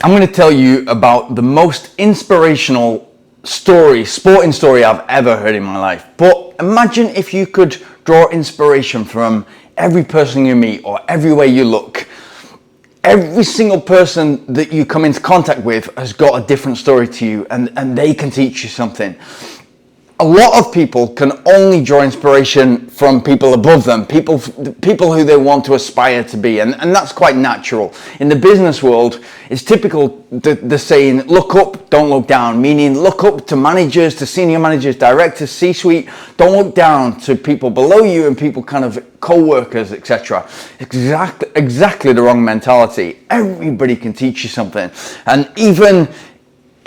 I'm going to tell you about the most inspirational sporting story I've ever heard in my life. But imagine if you could draw inspiration from every person you meet or everywhere you look. Every single person that you come into contact with has got a different story to you, and they can teach you something. A lot of people can only draw inspiration from people above them, people who they want to aspire to be, and that's quite natural. In the business world, it's typical the saying, look up, don't look down, meaning look up to managers, to senior managers, directors, C-suite, don't look down to people below you and people kind of co-workers, etc. Exactly the wrong mentality. Everybody can teach you something, and even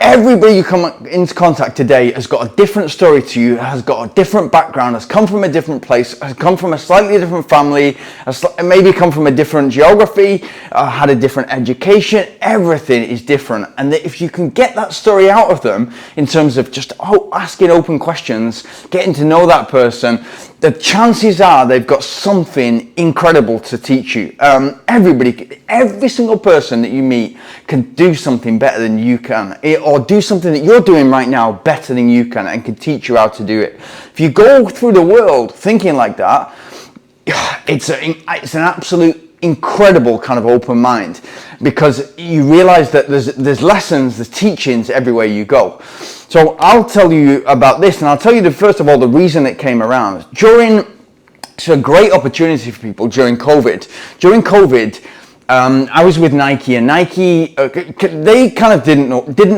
everybody you come into contact today has got a different story to you, has got a different background, has come from a different place, has come from a slightly different family, has maybe come from a different geography, had a different education. Everything is different, and if you can get that story out of them in terms of just asking open questions, getting to know that person, the chances are they've got something incredible to teach you. Every single person that you meet can do something better than you can, or do something that you're doing right now better than you can, and can teach you how to do it. If you go through the world thinking like that, it's an absolute incredible kind of open mind, because you realize that there's lessons, there's teachings everywhere you go. So I'll tell you about this, and I'll tell you first of all the reason it came around. It's a great opportunity for people during COVID. During COVID, I was with Nike, and Nike, they kind of didn't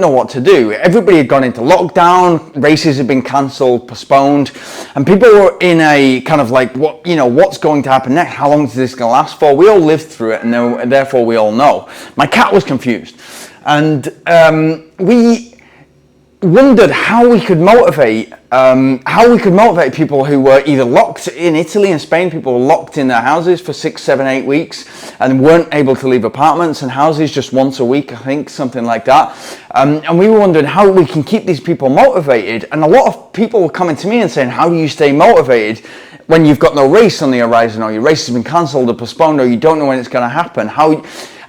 know what to do. Everybody had gone into lockdown, races had been cancelled, postponed, and people were in a kind of like, what's going to happen next? How long is this going to last for? We all lived through it, and therefore we all know. My cat was confused, and we wondered how we could motivate people who were either locked in Italy and Spain. People were locked in their houses for 6, 7, 8 weeks and weren't able to leave apartments and houses just once a week, I think, something like that. And we were wondering how we can keep these people motivated. And a lot of people were coming to me and saying, how do you stay motivated when you've got no race on the horizon, or your race has been cancelled or postponed, or you don't know when it's going to happen?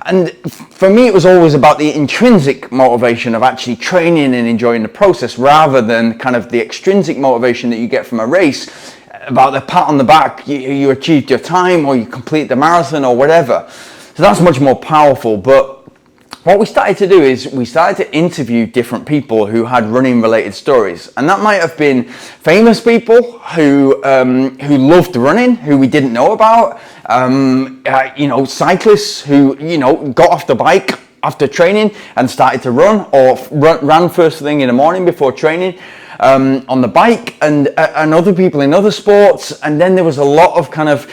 And for me, it was always about the intrinsic motivation of actually training and enjoying the process, rather than kind of the extrinsic motivation that you get from a race, about the pat on the back, you achieved your time, or you complete the marathon, or whatever. So that's much more powerful. But what we started to do is we started to interview different people who had running related stories, and that might have been famous people who loved running, who we didn't know about, cyclists who got off the bike after training and started to run, or ran first thing in the morning before training on the bike, and other people in other sports. And then there was a lot of kind of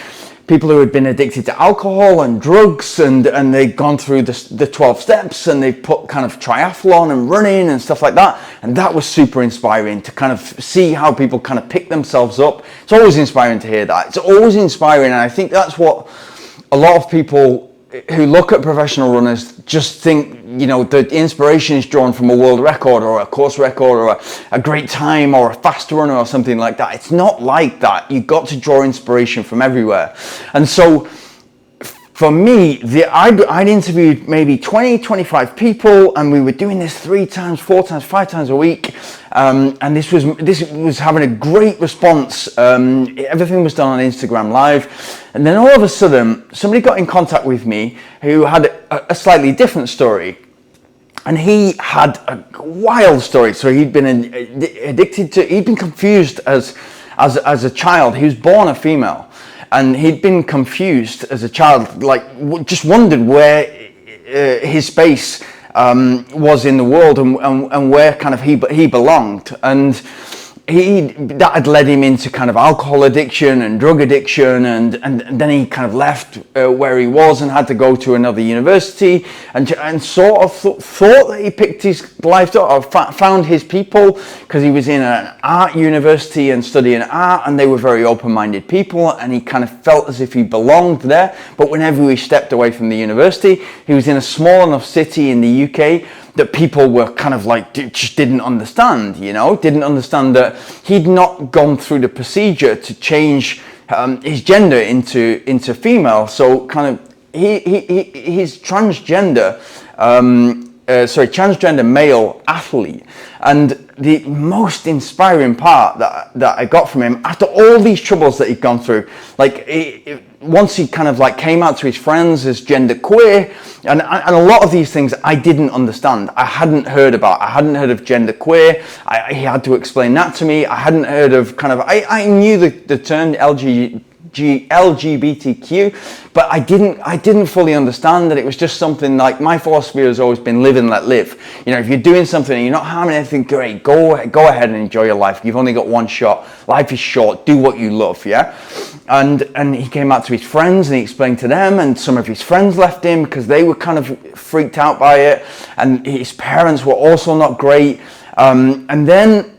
people who had been addicted to alcohol and drugs, and they'd gone through the 12 steps, and they put kind of triathlon and running and stuff like that. And that was super inspiring to kind of see how people kind of pick themselves up. It's always inspiring to hear that. It's always inspiring. And I think that's what a lot of people who look at professional runners just think, the inspiration is drawn from a world record or a course record or a great time or a fast runner or something like that. It's not like that. You've got to draw inspiration from everywhere. And so for me, I'd interviewed maybe 20, 25 people, and we were doing this 3 times, 4 times, 5 times a week. And this was having a great response. Everything was done on Instagram Live. And then all of a sudden, somebody got in contact with me who had a slightly different story. And he had a wild story. So he'd been he'd been confused as a child. He was born a female. And he'd been confused as a child, just wondered where his space was in the world, and where kind of he belonged. And that had led him into kind of alcohol addiction and drug addiction, and then he kind of left where he was and had to go to another university, and sort of thought that he picked his life up, or found his people, because he was in an art university and studying art, and they were very open-minded people, and he kind of felt as if he belonged there. But whenever he stepped away from the university, he was in a small enough city in the UK that people were kind of just didn't understand, didn't understand that he'd not gone through the procedure to change his gender into female. So kind of his transgender transgender male athlete. And the most inspiring part that I got from him, after all these troubles that he'd gone through, like once he kind of like came out to his friends as gender queer, and a lot of these things I didn't understand. I hadn't heard about. I hadn't heard of gender queer. He had to explain that to me. I hadn't heard of I knew the term LGBTQ, but I didn't fully understand that. It was just something like, my philosophy has always been live and let live. You know, if you're doing something and you're not harming anything, great, go ahead and enjoy your life. You've only got one shot. Life is short. Do what you love, yeah? And he came out to his friends and he explained to them, and some of his friends left him because they were kind of freaked out by it, and his parents were also not great. And then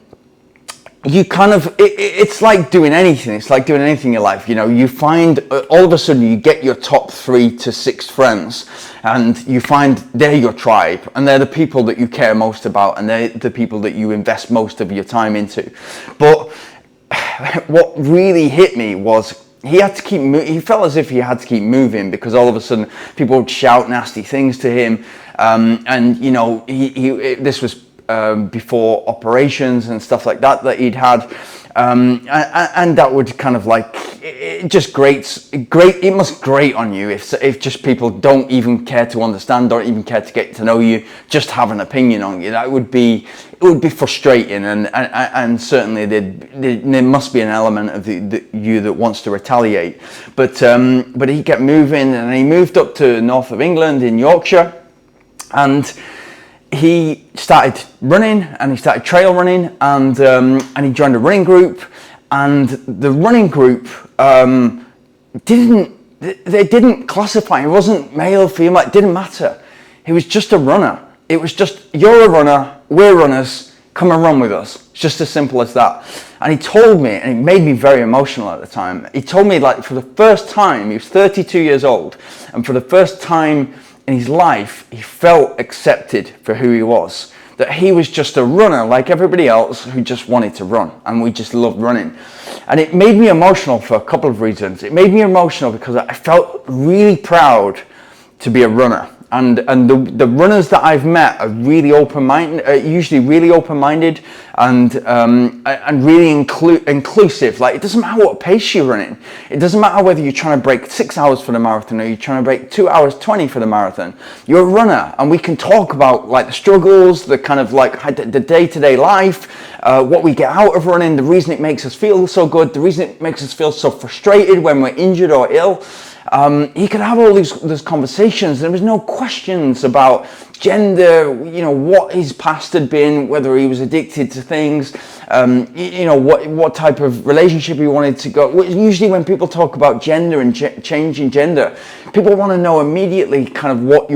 you kind of, it's like doing anything. It's like doing anything in your life. You know, you find all of a sudden you get your top 3 to 6 friends, and you find they're your tribe, and they're the people that you care most about, and they're the people that you invest most of your time into. But what really hit me was he had to keep he felt as if he had to keep moving, because all of a sudden people would shout nasty things to him, and you know, this was before operations and stuff like that he'd had, and that would kind of like, it just it must grate on you if just people don't even care to understand, don't even care to get to know you, just have an opinion on you. That would be, it would be frustrating, and certainly there must be an element of you that wants to retaliate. But he kept moving, and he moved up to north of England in Yorkshire, and he started running, and he started trail running, and he joined a running group, and the running group didn't classify. It wasn't male, female, it didn't matter. He was just a runner. It was just, you're a runner, we're runners, come and run with us. It's just as simple as that. And he told me, and it made me very emotional at the time, he told me, like, for the first time, he was 32 years old, and for the first time in his life, he felt accepted for who he was. That he was just a runner like everybody else who just wanted to run, and we just loved running. And it made me emotional for a couple of reasons. It made me emotional because I felt really proud to be a runner. And the runners that I've met are really open-minded, usually really open-minded, and really inclusive. Like, it doesn't matter what pace you're running. It doesn't matter whether you're trying to break 6 hours for the marathon or you're trying to break 2 hours 20 for the marathon. You're a runner, and we can talk about like the struggles, the kind of like the day-to-day life, what we get out of running, the reason it makes us feel so good, the reason it makes us feel so frustrated when we're injured or ill. He could have all these conversations. There was no questions about gender, you know, what his past had been, whether he was addicted to things, you know, what type of relationship he wanted to go. Usually when people talk about gender and changing gender, people want to know immediately kind of what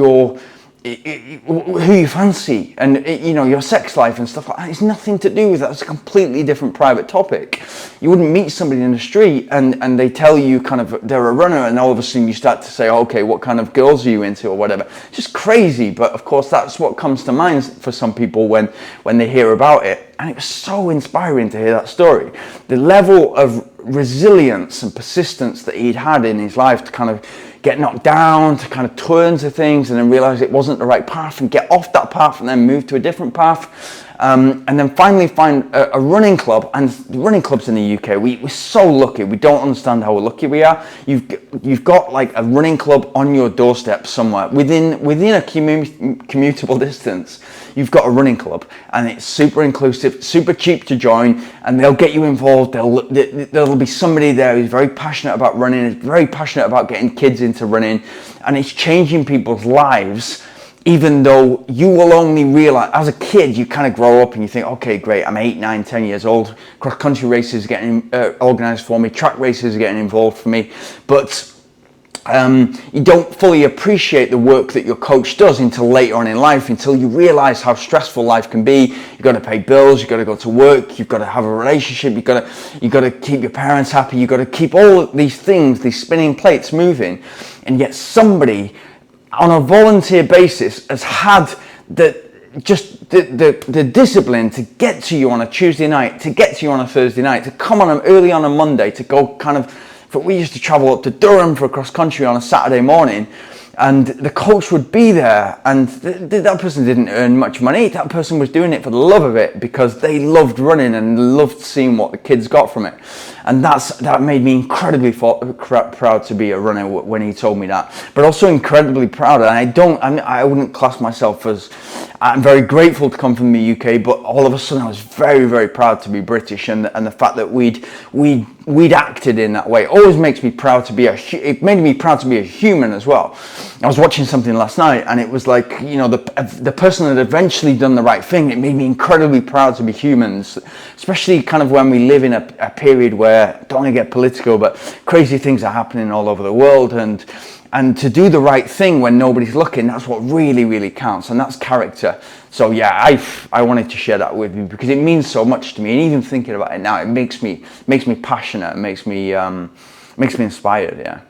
who you fancy, and you know, your sex life and stuff like that. It's nothing to do with that. It's a completely different private topic. You wouldn't meet somebody in the street and they tell you kind of they're a runner, and all of a sudden you start to say, okay, what kind of girls are you into or whatever. It's just crazy, but of course that's what comes to mind for some people when they hear about it. And it was so inspiring to hear that story. The level of resilience and persistence that he'd had in his life to kind of get knocked down, to kind of turn to things and then realize it wasn't the right path and get off that path and then move to a different path. And then finally find a running club. And running clubs in the UK, we're so lucky. We don't understand how lucky we are. You've got like a running club on your doorstep somewhere within a commutable distance. You've got a running club, and it's super inclusive, super cheap to join, and they'll get you involved. There'll be somebody there who's very passionate about running, is very passionate about getting kids into running, and it's changing people's lives. Even though you will only realize, as a kid, you kind of grow up and you think, okay, great, I'm 8, 9, 10 years old. Cross-country races are getting organized for me. Track races are getting involved for me. But you don't fully appreciate the work that your coach does until later on in life, until you realize how stressful life can be. You've got to pay bills, you've got to go to work, you've got to have a relationship, you've got to keep your parents happy, you've got to keep all these things, these spinning plates moving. And yet somebody on a volunteer basis has had the discipline to get to you on a Tuesday night, to get to you on a Thursday night, to come on early on a Monday, to go kind of, we used to travel up to Durham for cross country on a Saturday morning, and the coach would be there, and that person didn't earn much money. That person was doing it for the love of it, because they loved running and loved seeing what the kids got from it. And that made me incredibly proud to be a runner when he told me that, but also incredibly proud. And I wouldn't class myself as, I'm very grateful to come from the UK, but all of a sudden I was very, very proud to be British, and the fact that we'd acted in that way always makes me proud to be it made me proud to be a human as well. I was watching something last night, and it was like, the person that eventually done the right thing. It made me incredibly proud to be humans, especially kind of when we live in a period where, don't want to get political, but crazy things are happening all over the world, and to do the right thing when nobody's looking, that's what really, really counts, and that's character. So yeah, I wanted to share that with you because it means so much to me, and even thinking about it now, it makes me passionate, it makes me inspired, yeah.